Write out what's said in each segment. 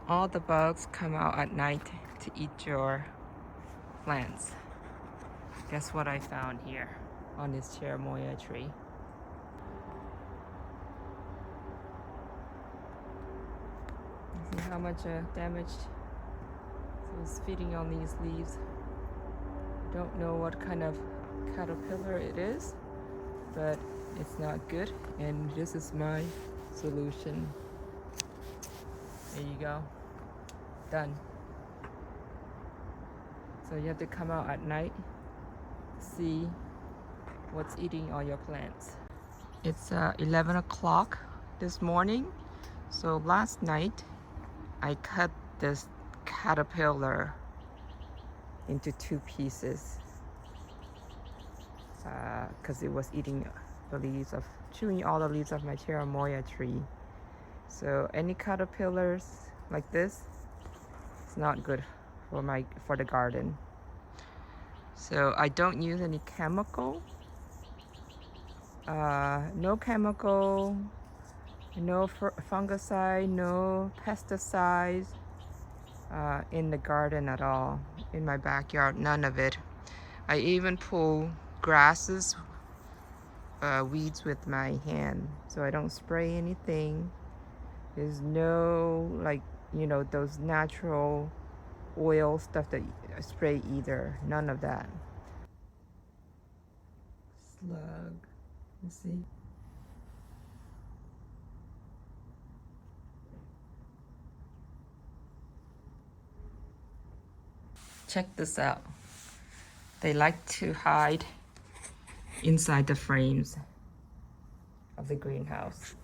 All the bugs come out at night to eat your plants. Guess what I found here on this Cherimoya tree? See how much damage is feeding on these leaves. Don't know what kind of caterpillar it is, but it's not good, and this is my solution. There you go. Done. So you have to come out at night to see what's eating all your plants. It's 11 o'clock this morning. So last night I cut this caterpillar into 2 pieces because it was eating the leaves of, chewing all the leaves of my Cherimoya tree. So any caterpillars like this, it's not good for the garden. So I don't use any chemical. No chemical, no fungicide, no pesticides in the garden at all. In my backyard, none of it. I even pull grasses, weeds with my hand, so I don't spray anything. There's no, like, you know, those natural oil stuff that I spray either. None of that. Slug. Let's see. Check this out. They like to hide inside the frames of the greenhouse.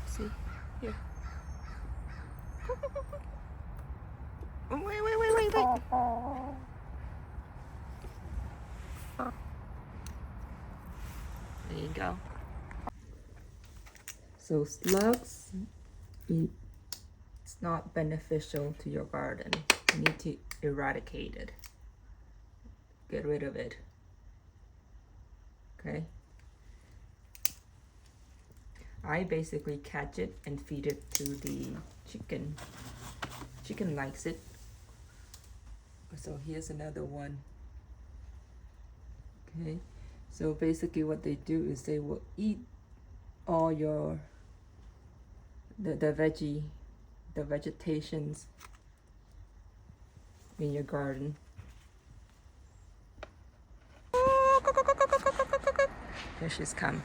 See, here. Oh, wait. There you go. So slugs, it's not beneficial to your garden. You need to eradicate it. Get rid of it. Okay? I basically catch it and feed it to the chicken. Chicken likes it. So here's another one. Okay, so basically what they do is they will eat all your the vegetations in your garden. Here she's come.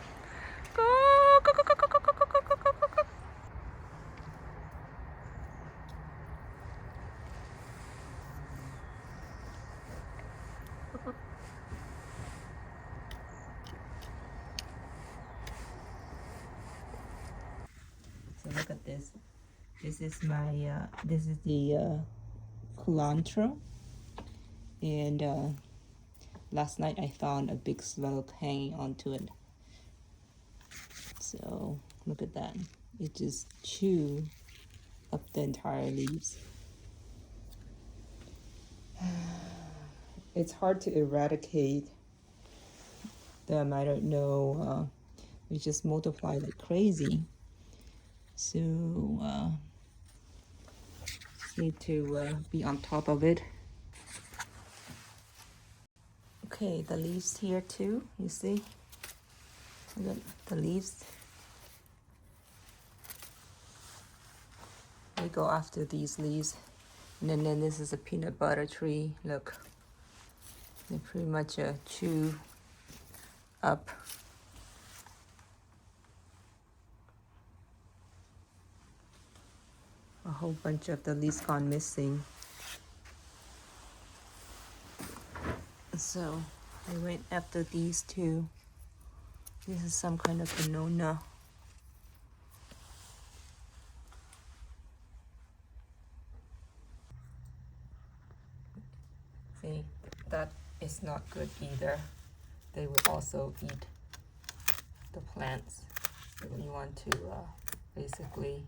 So look at this. This is my this is the culantro, and last night I found a big slug hanging onto it. So look at that. It just chewed up the entire leaves. It's hard to eradicate them. I don't know. They just multiply like crazy. So need to be on top of it. Okay, the leaves here too, you see? Look at the leaves. We go after these leaves. And then this is a peanut butter tree. Look, they pretty much chew up a whole bunch of the leaves gone missing. So I went after these two. This is some kind of banana. See, that is not good either. They will also eat the plants. So we want to basically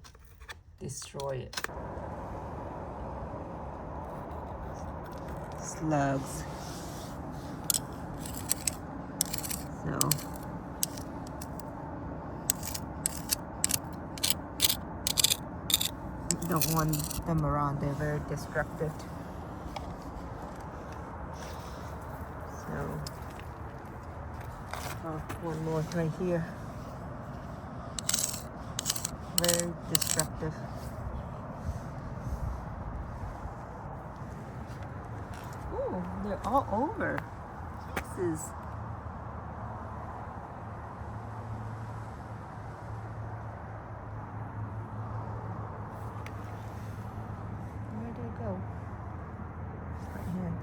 destroy it. Slugs. So you don't want them around, they're very destructive. So one more right here. Very destructive. Oh, they're all over. Jesus. Where'd they go? Right here.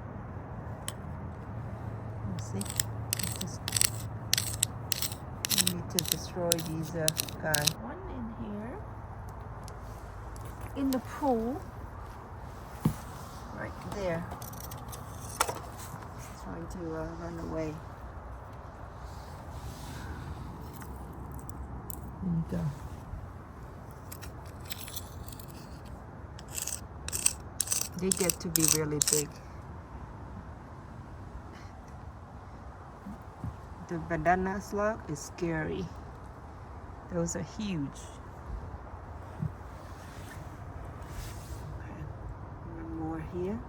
Let's see. We need to destroy these guys. One in here. In the pool. Right there. Trying to run away. There you go. They get to be really big. The banana slug is scary. Those are huge. Okay. One more here.